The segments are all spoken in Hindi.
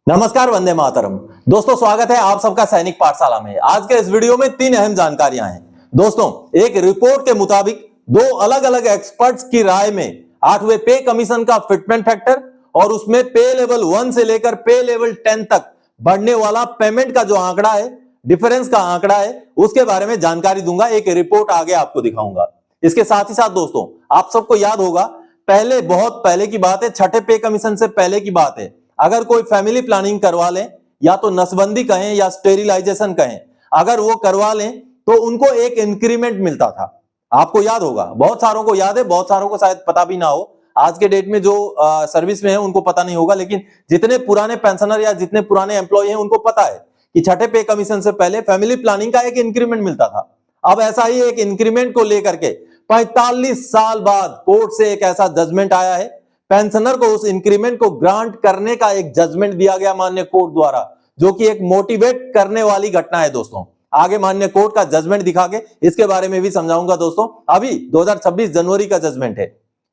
नमस्कार, वंदे मातरम। दोस्तों, स्वागत है आप सबका सैनिक पाठशाला में। आज के इस वीडियो में 3 अहम जानकारियां हैं। दोस्तों, एक रिपोर्ट के मुताबिक 2 अलग अलग एक्सपर्ट्स की राय में 8वें पे कमीशन का फिटमेंट फैक्टर और उसमें पे लेवल 1 से लेकर पे लेवल 10 तक बढ़ने वाला पेमेंट का जो आंकड़ा है, डिफरेंस का आंकड़ा है, उसके बारे में जानकारी दूंगा। एक रिपोर्ट आगे आपको दिखाऊंगा। इसके साथ ही साथ दोस्तों, आप सबको याद होगा, पहले, बहुत पहले की बात है, छठे पे कमीशन से पहले की बात है, अगर कोई फैमिली प्लानिंग करवा लें, या तो नसबंदी कहें या स्टेरिलाइजेशन कहें, अगर वो करवा लें तो उनको एक इंक्रीमेंट मिलता था। आपको याद होगा, बहुत सारों को याद है, बहुत सारों को शायद पता भी ना हो। आज के डेट में जो सर्विस में है उनको पता नहीं होगा, लेकिन जितने पुराने पेंशनर या जितने पुराने एम्प्लॉय हैं उनको पता है कि छठे पे कमीशन से पहले फैमिली प्लानिंग का एक इंक्रीमेंट मिलता था। अब ऐसा ही एक इंक्रीमेंट को लेकर के 45 साल बाद कोर्ट से एक ऐसा जजमेंट आया है। पेंशनर को उस इंक्रीमेंट को ग्रांट करने का एक जजमेंट दिया गया माननीय कोर्ट द्वारा, जो कि एक मोटिवेट करने वाली घटना है। दोस्तों, आगे माननीय कोर्ट का जजमेंट दिखा के इसके बारे में भी समझाऊंगा। दोस्तों, अभी 2026 जनवरी का जजमेंट है।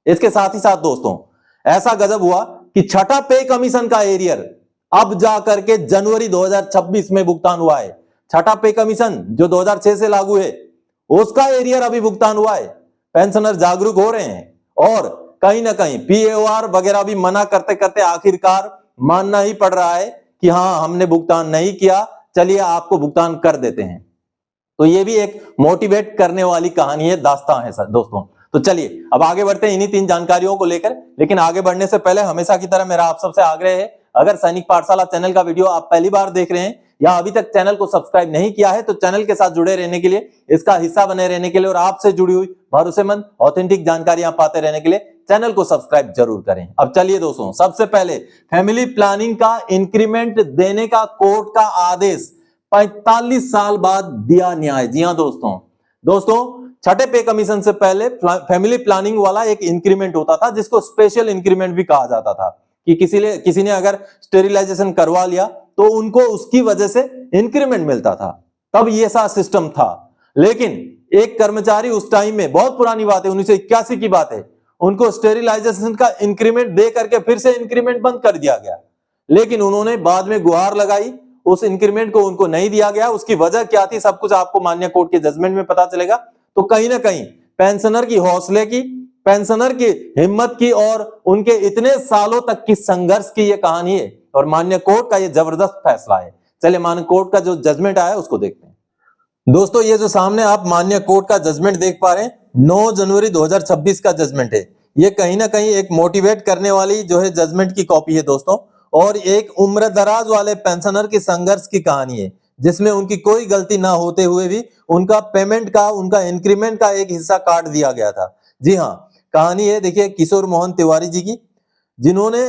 इसके साथ ही साथ दोस्तों, ऐसा गजब हुआ कि छठा पे कमीशन का एरियर अब जाकर के जनवरी 2026 में भुगतान हुआ है। छठा पे कमीशन जो 2006 से लागू है, उसका एरियर अभी भुगतान हुआ है। पेंशनर जागरूक हो रहे हैं और कहीं ना कहीं पीएओआर वगैरह भी मना करते करते आखिरकार मानना ही पड़ रहा है कि हाँ, हमने भुगतान नहीं किया, चलिए आपको भुगतान कर देते हैं। तो ये भी एक मोटिवेट करने वाली कहानी है, दास्तां है सर दोस्तों। तो चलिए अब आगे बढ़ते हैं इन्हीं 3 जानकारियों को लेकर। लेकिन आगे बढ़ने से पहले हमेशा की तरह मेरा आप सबसे आग्रह है, अगर सैनिक पाठशाला चैनल का वीडियो आप पहली बार देख रहे हैं या अभी तक चैनल को सब्सक्राइब नहीं किया है, तो चैनल के साथ जुड़े रहने के लिए, इसका हिस्सा बने रहने के लिए और आपसे जुड़ी हुई भरोसेमंद ऑथेंटिक जानकारियां पाते रहने के लिए चैनल को सब्सक्राइब जरूर करें। अब चलिए दोस्तों, सबसे पहले फैमिली प्लानिंग का इंक्रीमेंट देने का कोर्ट का आदेश 45 साल बाद दिया न्याय। जी हां दोस्तों, छठे पे कमीशन से पहले फैमिली प्लानिंग वाला एक इंक्रीमेंट होता था, जिसको स्पेशल इंक्रीमेंट भी कहा जाता था कि किसी ने अगर स्टेरिलाइजेशन करवा लिया तो उनको उसकी वजह से इंक्रीमेंट मिलता था। तब ये सा सिस्टम था। लेकिन एक कर्मचारी उस टाइम में, बहुत पुरानी बात है, 1981 की बात है, उनको स्टेरिलाइजेशन का इंक्रीमेंट दे करके फिर से इंक्रीमेंट बंद कर दिया गया। लेकिन उन्होंने बाद में गुहार लगाई, उस इंक्रीमेंट को उनको नहीं दिया गया। उसकी वजह क्या थी, सब कुछ आपको माननीय कोर्ट के जजमेंट में पता चलेगा। तो कहीं ना कहीं पेंशनर की हौसले की, पेंशनर की हिम्मत की और उनके इतने सालों तक की संघर्ष की ये कहानी है और माननीय कोर्ट का ये जबरदस्त फैसला है। चलिए माननीय कोर्ट का जो जजमेंट आया उसको देखते हैं। दोस्तों, ये जो सामने आप माननीय कोर्ट का जजमेंट देख पा रहे हैं, 9 जनवरी 2026 का जजमेंट है। ये कहीं ना कहीं एक मोटिवेट करने वाली जो है जजमेंट की कॉपी है दोस्तों, और एक उम्र दराज वाले पेंशनर की संघर्ष की कहानी है, जिसमें उनकी कोई गलती ना होते हुए भी उनका पेमेंट का, उनका इंक्रीमेंट का एक हिस्सा काट दिया गया था। जी हाँ, कहानी है, देखिए, किशोर मोहन तिवारी जी की, जिन्होंने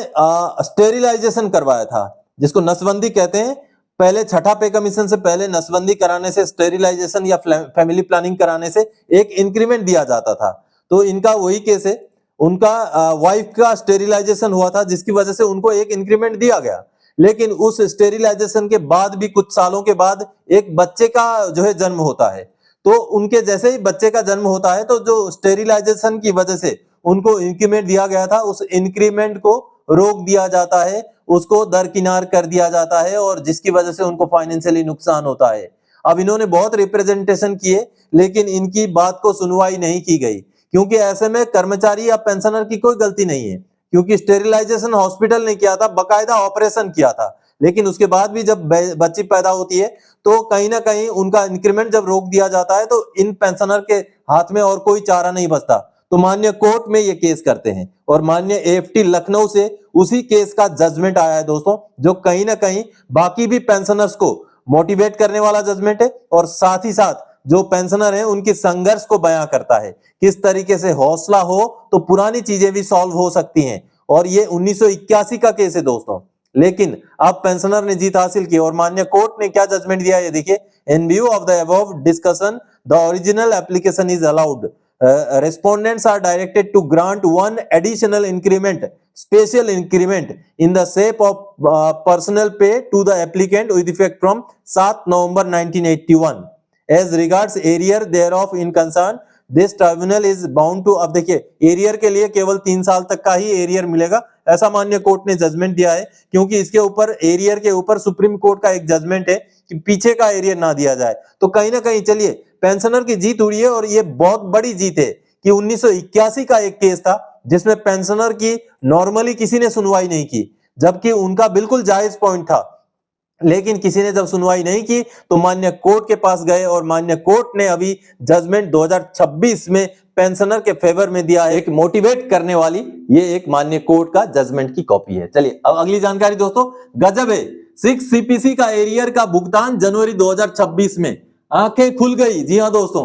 स्टेरिलाइजेशन करवाया था, जिसको नसबंदी कहते हैं। पहले छठा पे कमीशन से पहले नसबंदी कराने से, स्टेरिलाइजेशन या फैमिली प्लानिंग कराने से एक इंक्रीमेंट दिया जाता था। तो इनका वही केस है, उनका वाइफ का स्टेरिलाइजेशन हुआ था, जिसकी वजह से उनको एक इंक्रीमेंट दिया गया। लेकिन उस स्टेरिलाइजेशन के बाद भी कुछ सालों के बाद एक बच्चे का जो है जन्म होता है। तो उनके जैसे ही बच्चे का जन्म होता है, तो जो स्टेरिलाइजेशन की वजह से उनको इंक्रीमेंट दिया गया था, उस इंक्रीमेंट को रोक दिया जाता है, उसको दरकिनार कर दिया जाता है, और जिसकी वजह से उनको फाइनेंशियली नुकसान होता है। अब इन्होंने बहुत रिप्रेजेंटेशन किए, लेकिन इनकी बात को सुनवाई नहीं की गई, क्योंकि ऐसे में कर्मचारी या पेंशनर की कोई गलती नहीं है, क्योंकि स्टेरिलाइजेशन हॉस्पिटल ने किया था, बकायदा ऑपरेशन किया था। लेकिन उसके बाद भी जब बच्ची पैदा होती है, तो कहीं ना कहीं उनका इंक्रीमेंट जब रोक दिया जाता है, तो इन पेंशनर के हाथ में और कोई चारा नहीं बचता। तो माननीय कोर्ट में ये केस करते हैं, और माननीय एएफटी लखनऊ से उसी केस का जजमेंट आया है दोस्तों, जो कहीं ना कहीं बाकी भी पेंशनर्स को मोटिवेट करने वाला जजमेंट है, और साथ ही साथ जो पेंशनर हैं उनके संघर्ष को बयां करता है। किस तरीके से हौसला हो तो पुरानी चीजें भी सॉल्व हो सकती हैं। और ये 1981 का केस है दोस्तों, लेकिन अब पेंशनर ने जीत हासिल की, और माननीय कोर्ट ने क्या जजमेंट दिया है, देखिए। इन view of the above discussion, the original application is allowed. Respondents are directed to grant one additional increment, special increment in the shape of personal pay to the applicant with effect from 7 November 1981. As regards arrear thereof in concern, this tribunal is bound to, अब देखिए एरियर के लिए केवल 3 साल तक का ही एरियर मिलेगा, ऐसा माननीय कोर्ट ने जजमेंट दिया है, क्योंकि इसके ऊपर एरियर के ऊपर सुप्रीम कोर्ट का एक जजमेंट है कि पीछे का एरियर ना दिया जाए। तो कहीं ना कहीं चलिए पेंशनर की जीत हुई है, और ये बहुत बड़ी जीत है कि 1981 का एक केस था जिसमें पेंशनर की नॉर्मली किसी ने सुनवाई नहीं की, जबकि उनका बिल्कुल जायज पॉइंट था, लेकिन किसी ने जब सुनवाई नहीं की तो मान्य कोर्ट के पास गए, और मान्य कोर्ट ने अभी जजमेंट 2026 में पेंशनर के फेवर में दिया है। एक मोटिवेट करने वाली ये एक मान्य कोर्ट का जजमेंट की कॉपी है। चलिए अब अगली जानकारी दोस्तों, गजब है, 6 सीपीसी का एरियर का भुगतान जनवरी 2026 में, आंखें खुल गई। जी हां दोस्तों,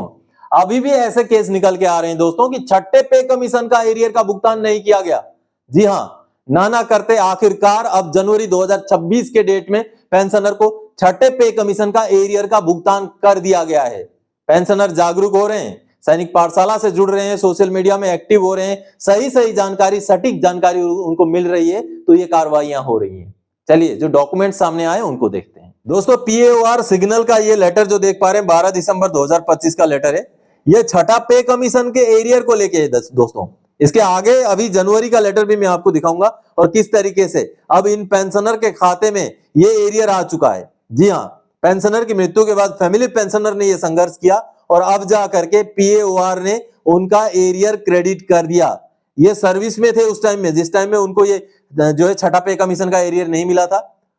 अभी भी ऐसे केस निकल के आ रहे हैं दोस्तों कि छठे पे कमीशन का एरियर का भुगतान नहीं किया गया। जी हां, ना करते आखिरकार अब जनवरी 2026 के डेट में पेंशनर को छठे पे कमीशन का एरियर का भुगतान कर दिया गया है। पेंशनर जागरूक हो रहे हैं, सैनिक पाठशाला से जुड़ रहे हैं, सोशल मीडिया में एक्टिव हो रहे हैं, सही जानकारी, सटीक जानकारी उनको मिल रही है, तो ये कार्रवाइयां हो रही हैं। चलिए जो डॉक्यूमेंट सामने आए उनको देखते हैं। दोस्तों पीएओआर सिग्नल का ये लेटर जो देख पा रहे हैं 12 दिसंबर 2025 का लेटर है, ये छठा पे कमीशन के एरियर को लेके है दोस्तों। इसके आगे अभी जनवरी का लेटर भी मैं आपको दिखाऊंगा, और किस तरीके से अब इन पेंशनर के खाते में ये एरियर आ चुका है। जी हां, पेंशनर की मृत्यु के बाद फैमिली पेंशनर ने ये संघर्ष किया, और अब जा करके पीएओआर ने उनका एरियर क्रेडिट कर दिया। ये सर्विस में थे उस टाइम में, जिस टाइम में उनको ये जो है छठा पे कमीशन का एरियर नहीं मिला था,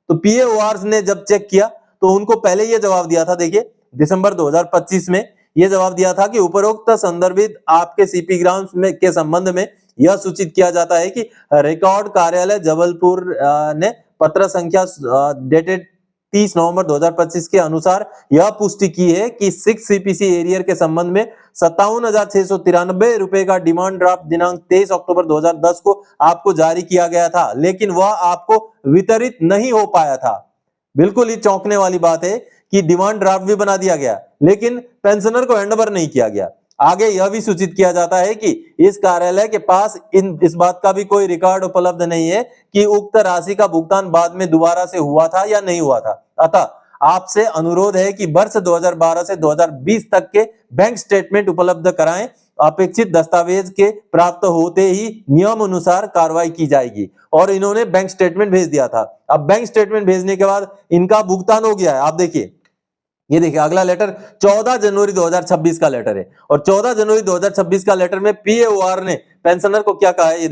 तो पीएओआर ने जब चेक किया तो उनको पहले ये जवाब दिया था, देखिए दिसंबर 2025 में यह जवाब दिया था कि उपरोक्त संदर्भित आपके सीपी ग्राम्स में के संबंध में यह सूचित किया जाता है कि रिकॉर्ड कार्यालय जबलपुर ने पत्र संख्या डेटेड 30 नवंबर 2025 के अनुसार यह पुष्टि की है कि 6 सीपीसी एरियर के संबंध में 57,693 रुपए का डिमांड ड्राफ्ट दिनांक 23 अक्टूबर 2010 को आपको जारी किया गया था, लेकिन वह आपको वितरित नहीं हो पाया था। बिल्कुल ही चौंकने वाली बात है कि डिमांड ड्राफ्ट भी बना दिया गया, लेकिन पेंशनर को हैंडओवर नहीं किया गया। आगे यह भी सूचित किया जाता है कि इस कार्यालय के पास इस बात का भी कोई रिकॉर्ड उपलब्ध नहीं है कि उक्त राशि का भुगतान बाद में दोबारा से हुआ था या नहीं हुआ था। अतः आपसे अनुरोध है कि वर्ष 2012 से 2020 तक के बैंक स्टेटमेंट उपलब्ध कराएं। अपेक्षित दस्तावेज के प्राप्त होते ही नियम अनुसार कार्रवाई की जाएगी। और इन्होंने बैंक स्टेटमेंट भेज दिया था। अब बैंक स्टेटमेंट भेजने के बाद इनका भुगतान हो गया है। आप देखिए, ये देखिए अगला लेटर 14 जनवरी 2026 का लेटर है, और 14 जनवरी 2026 का लेटर में पीएओआर ने पेंशनर को क्या कहा है, ये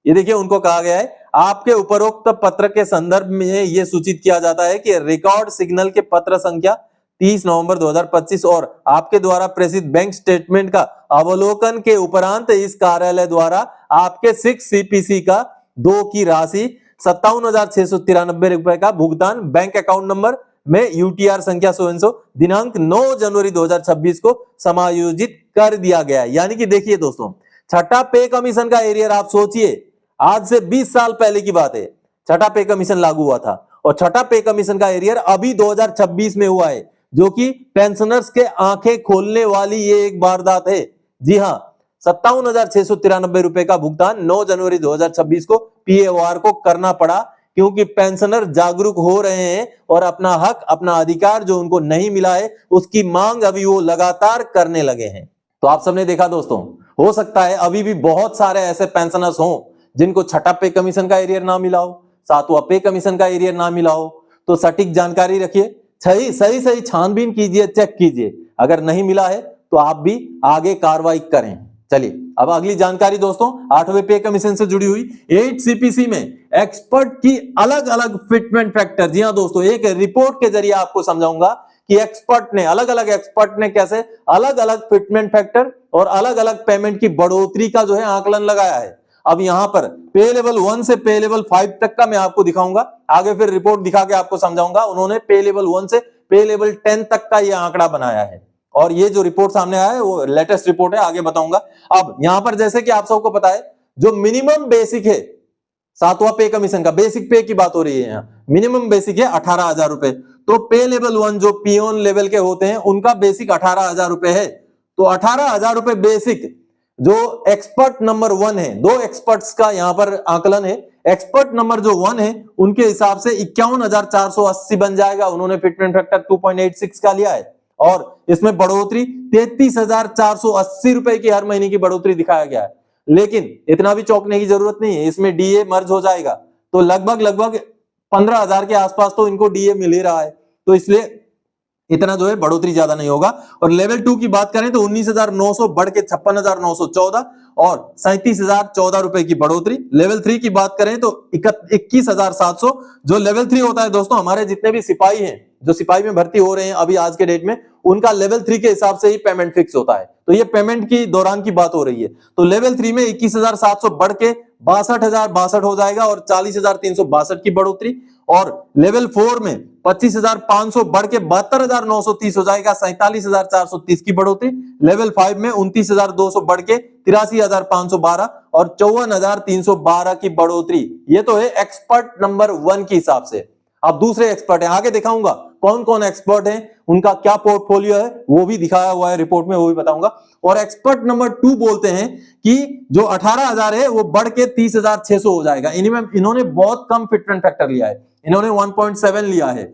देखिए उनको कहा गया है, आपके उपरोक्त पत्र के संदर्भ में यह सूचित किया जाता है कि रिकॉर्ड सिग्नल के पत्र संख्या 30 नवंबर 2025 और आपके द्वारा प्रेषित बैंक स्टेटमेंट का अवलोकन के उपरांत इस कार्यालय द्वारा आपके 6 सीपीसी का 2 की राशि 57,693 रुपए का भुगतान बैंक अकाउंट नंबर में यूटीआर संख्या सो दिनांक 9 जनवरी 2026 को समायोजित कर दिया गया। यानी कि देखिए दोस्तों, छठा पे कमीशन का एरियर आप सोचिए, आज से 20 साल पहले की बात है, छठा पे कमीशन लागू हुआ था, और छठा पे कमीशन का एरियर अभी 2026 में हुआ है, जो कि पेंशनर्स के आंखें खोलने वाली ये एक वारदात है। जी हां, 57,693 रुपए का भुगतान 9 जनवरी 2026 को पीएओआर को करना पड़ा, क्योंकि पेंशनर जागरूक हो रहे हैं और अपना हक, अपना अधिकार जो उनको नहीं मिला है, उसकी मांग अभी वो लगातार करने लगे हैं। तो आप सबने देखा दोस्तों, हो सकता है अभी भी बहुत सारे ऐसे पेंशनर्स हों जिनको छठा पे कमीशन का एरियर ना मिला हो, सातवां पे कमीशन का एरियर ना मिला हो। तो सटीक जानकारी रखिए, सही छानबीन कीजिए, चेक कीजिए, अगर नहीं मिला है तो आप भी आगे कार्रवाई करें। चलिए अब अगली जानकारी दोस्तों 8वें पे कमीशन से जुड़ी हुई 8 सीपीसी में एक्सपर्ट की अलग अलग फिटमेंट फैक्टर। जी हां दोस्तों, एक रिपोर्ट के जरिए आपको समझाऊंगा कि अलग अलग एक्सपर्ट ने कैसे अलग अलग फिटमेंट फैक्टर और अलग अलग पेमेंट की बढ़ोतरी का जो है आकलन लगाया है। अब यहां पर पे लेवल 1 से पे लेवल 5 तक का मैं आपको दिखाऊंगा, आगे फिर रिपोर्ट दिखा के आपको समझाऊंगा। उन्होंने पे लेवल 1 से पे लेवल 10 तक का यह आंकड़ा बनाया है, और ये जो रिपोर्ट सामने आया है वो लेटेस्ट रिपोर्ट है, आगे बताऊंगा। अब यहां पर जैसे कि आप सबको पता है, जो मिनिमम बेसिक है, सातवां पे कमीशन का बेसिक पे की बात हो रही है, यहां मिनिमम बेसिक है 18,000 रुपए। तो पे लेवल 1 जो पियोन लेवल के होते हैं उनका बेसिक 18,000 रुपए है। तो 18,000 रुपए बेसिक जो एक्सपर्ट नंबर 1 है, 2 एक्सपर्ट्स का यहां पर आकलन है। एक्सपर्ट नंबर जो 1 है उनके हिसाब से 51,480 बन जाएगा। उन्होंने फिटमेंट फैक्टर 2.86 का लिया है, और इसमें बढ़ोतरी 33,480 रुपए की हर महीने की बढ़ोतरी दिखाया गया है। लेकिन इतना भी चौंकने की जरूरत नहीं है, इसमें डीए मर्ज हो जाएगा तो लगभग 15,000 के आसपास तो इनको डीए मिल ही रहा है, तो इसलिए इतना जो है बढ़ोतरी ज्यादा नहीं होगा। और लेवल 2 की बात करें तो 19,900 बढ़ के 56,914 और 37,014 रुपए की बढ़ोतरी। लेवल 3 की बात करें तो 21,700। जो लेवल 3 होता है दोस्तों, हमारे जितने भी सिपाही हैं, जो सिपाही में भर्ती हो रहे हैं अभी आज के डेट में, उनका लेवल 3 के हिसाब से ही पेमेंट फिक्स होता है। तो ये पेमेंट की दौरान की बात हो रही है। तो लेवल 3 में 21,700 बढ़ के 62,062 हो जाएगा और 40,362 की बढ़ोतरी। और लेवल 4 में 25,500 बढ़ के 72,930 हो जाएगा, 47,430 की बढ़ोतरी। लेवल 5 में 29,200 बढ़ के 83,512 और 54,312 की बढ़ोतरी। ये तो है एक्सपर्ट नंबर 1 के हिसाब से। अब दूसरे एक्सपर्ट हैं, आगे दिखाऊंगा कौन कौन एक्सपर्ट हैं, उनका क्या पोर्टफोलियो है वो भी दिखाया हुआ है रिपोर्ट में, वो भी बताऊंगा। और एक्सपर्ट नंबर 2 बोलते हैं कि जो 18,000 है वो बढ़ के 30,600 हो जाएगा। इन्होंने बहुत कम फिटमेंट फैक्टर लिया है, इन्होंने 1.7 लिया है,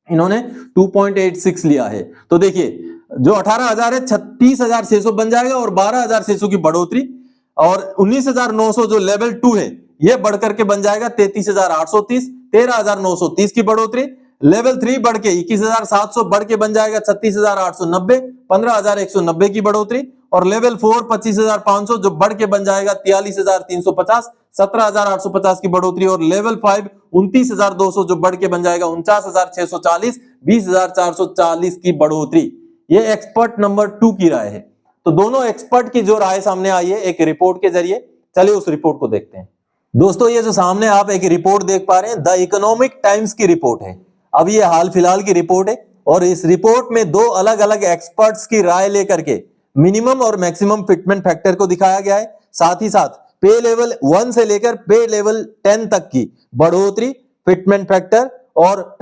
इन्होंने 2.86 लिया है। तो देखिए जो 18,000 है 36,600 बन जाएगा और 12,600 की बढ़ोतरी। और 19,900 जो लेवल 2 है ये बढ़कर के बन जाएगा 33,830, 13,930 की बढ़ोतरी। लेवल 3 बढ़ के 21,700 बढ़ के बन जाएगा 36,890, 15,190 की बढ़ोतरी। और लेवल 4 25,500 जो बढ़ के बन जाएगा 43,350, 17,850 की बढ़ोतरी। और लेवल 5 29,200 जो बढ़ के बन जाएगा 49,640, 20,440 की बढ़ोतरी। ये एक्सपर्ट नंबर 2 की राय है। तो दोनों एक्सपर्ट की जो राय सामने आई है एक रिपोर्ट के जरिए, चलिए उस रिपोर्ट को देखते हैं। दोस्तों ये जो सामने आप एक रिपोर्ट देख पा रहे हैं, द इकोनॉमिक टाइम्स की रिपोर्ट है। अब ये हाल फिलहाल की रिपोर्ट है और इस रिपोर्ट में दो अलग अलग एक्सपर्ट्स की राय लेकर के मिनिमम और मैक्सिमम फिटमेंट फैक्टर को दिखाया गया है। साथ ही साथ पे लेवल 1 से लेकर पे लेवल 10 तक की बढ़ोतरी, फिटमेंट फैक्टर और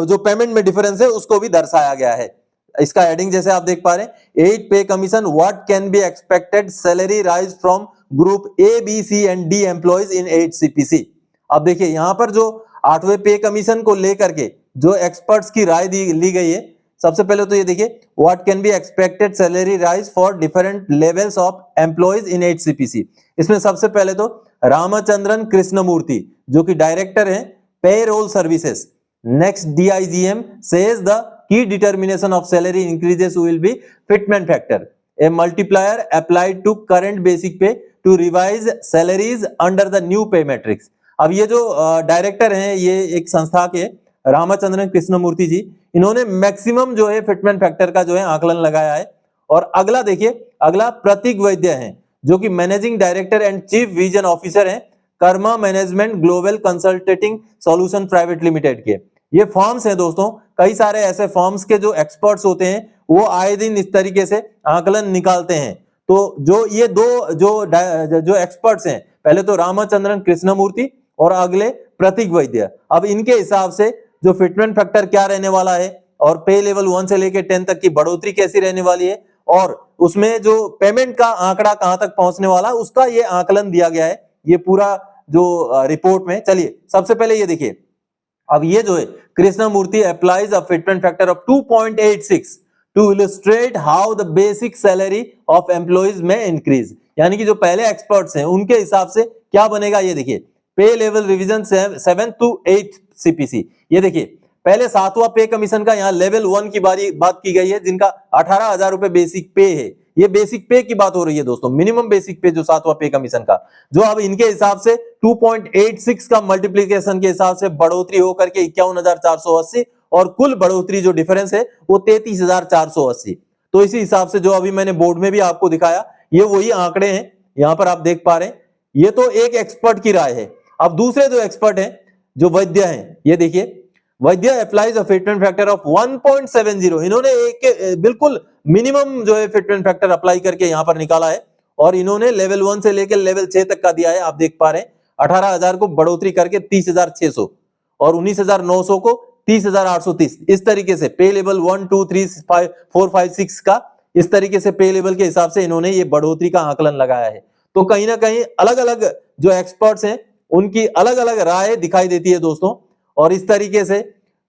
जो पेमेंट में डिफरेंस है उसको भी दर्शाया गया है। इसका हेडिंग जैसे आप देख पा रहे हैं, 8 pay commission, what can be expected salary rise from group A B C and D employees in 8 CPC। अब देखिए यहां पर जो 8वें पे कमीशन को लेकर के जो एक्सपर्ट्स की राय ली गई है, सबसे पहले तो ये देखिए, what can be expected salary rise for different levels of employees in 8 CPC। इसमें सबसे पहले तो रामचंद्रन कृष्णमूर्ति जो कि डायरेक्टर हैं payroll services, next DIGM says the key determination of salary increases will be fitment factor, a multiplier applied to current basic pay to revise salaries under the new pay matrix। अब ये जो डायरेक्टर हैं ये एक संस्था के रामचंद्रन कृष्णमूर्ति जी, इन्होंने मैक्सिमम जो है फिटमेंट फैक्टर का जो है आकलन लगाया है। और अगला देखिए, अगला प्रतीक वैद्य हैं जो कि managing director and chief vision officer हैं Karma management global consulting solution private limited के। ये फॉर्म्स हैं दोस्तों, कई सारे ऐसे फॉर्म्स के जो एक्सपर्ट्स होते हैं वो आए दिन इस तरीके से आकलन निकालते हैं। तो जो ये दो जो एक्सपर्ट्स हैं, पहले तो रामचंद्रन कृष्णमूर्ति और अगले प्रतीक वैद्य, अब इनके हिसाब से जो फिटमेंट फैक्टर क्या रहने वाला है और पे लेवल 1 से लेकर 10 तक की बढ़ोतरी कैसी रहने वाली है और उसमें जो पेमेंट का आंकड़ा कहां तक पहुंचने वाला, उसका ये आकलन दिया गया है ये पूरा जो रिपोर्ट में। चलिए सबसे पहले ये देखिए, अब ये जो है Krishnamurthy applies a fitment factor of 2.86 to illustrate how the basic salary of employees में इंक्रीज। यानी कि जो पहले एक्सपर्ट्स हैं उनके हिसाब से क्या बनेगा, ये देखिए, पे लेवल रिवीजन 7 to 8 CPC। ये देखिए पहले 7वां पे कमीशन का यहाँ लेवल 1 की बात की गई है जिनका 18,000 रुपए बेसिक पे है। ये बेसिक पे की बात हो रही है दोस्तों, मिनिमम बेसिक पे जो 7वां पे कमीशन का, जो अब इनके हिसाब से 2.86 का मल्टीप्लीकेशन के हिसाब से बढ़ोतरी होकर के 51,480 और कुल बढ़ोतरी जो डिफरेंस है वो 33,480। तो इसी हिसाब से जो अभी मैंने बोर्ड में भी आपको दिखाया ये वही आंकड़े हैं, यहां पर आप देख पा रहे हैं। ये तो एक एक्सपर्ट की राय है। अब दूसरे जो एक्सपर्ट हैं जो वैद्य हैं, ये देखिए, वैद्य applies a fitment factor of 1.70। इन्होंने एक बिल्कुल मिनिमम जो है फिटमेंट फैक्टर अप्लाई करके यहां पर निकाला है और इन्होंने लेवल 1 से लेकर लेवल 6 तक का दिया है। आप देख पा रहे हैं 18,000 को बढ़ोतरी करके 30,600 और 19,900 को 30,830। इस तरीके से पे लेवल 1 2 3 4 5 6 का इस तरीके से पे लेवल के हिसाब से इन्होंने ये बढ़ोतरी का आकलन लगाया है। तो कहीं ना कहीं अलग अलग जो एक्सपर्ट्स हैं उनकी अलग अलग राय दिखाई देती है दोस्तों। और इस तरीके से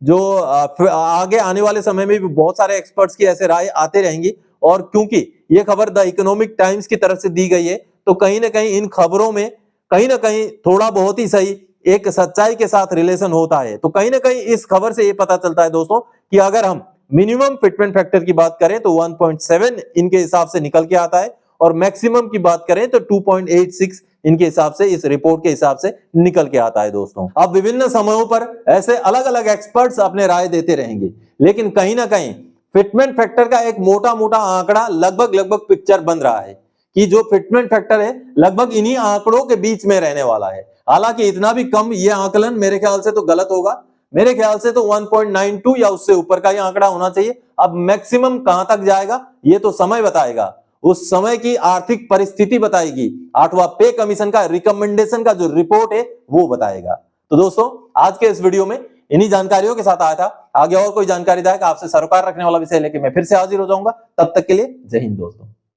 जो आगे आने वाले समय में भी बहुत सारे एक्सपर्ट्स की ऐसे राय आते रहेंगी। और क्योंकि ये खबर द इकोनॉमिक टाइम्स की तरफ से दी गई है, तो कहीं ना कहीं इन खबरों में कहीं ना कहीं थोड़ा बहुत ही सही एक सच्चाई के साथ रिलेशन होता है। तो कहीं ना कहीं इस खबर से ये पता चलता है दोस्तों कि अगर हम मिनिमम फिटमेंट फैक्टर की बात करें तो 1.7 इनके हिसाब से निकल के आता है, और मैक्सिमम की बात करें तो 2.86 इनके हिसाब से, इस रिपोर्ट के हिसाब से निकल के आता है दोस्तों। अब विभिन्न समयों पर ऐसे अलग अलग एक्सपर्ट्स अपने राय देते रहेंगे, लेकिन कहीं ना कहीं फिटमेंट फैक्टर का एक मोटा मोटा आंकड़ा लगभग पिक्चर बन रहा है कि जो फिटमेंट फैक्टर है लगभग इन्हीं आंकड़ों के बीच में रहने वाला है। हालांकि इतना भी कम ये आकलन मेरे ख्याल से तो गलत होगा। मेरे ख्याल से तो 1.92 या उससे ऊपर का ये आंकड़ा होना चाहिए। अब मैक्सिमम कहां तक जाएगा ये तो समय बताएगा, उस समय की आर्थिक परिस्थिति बताएगी, 8वां पे कमीशन का रिकमेंडेशन का जो रिपोर्ट है वो बताएगा। तो दोस्तों आज के इस वीडियो में इन्हीं जानकारियों के साथ आया था। आगे और कोई जानकारी दायक आपसे सरोकार रखने वाला विषय लेके मैं फिर से हाजिर हो जाऊंगा। तब तक के लिए जय हिंद दोस्तों।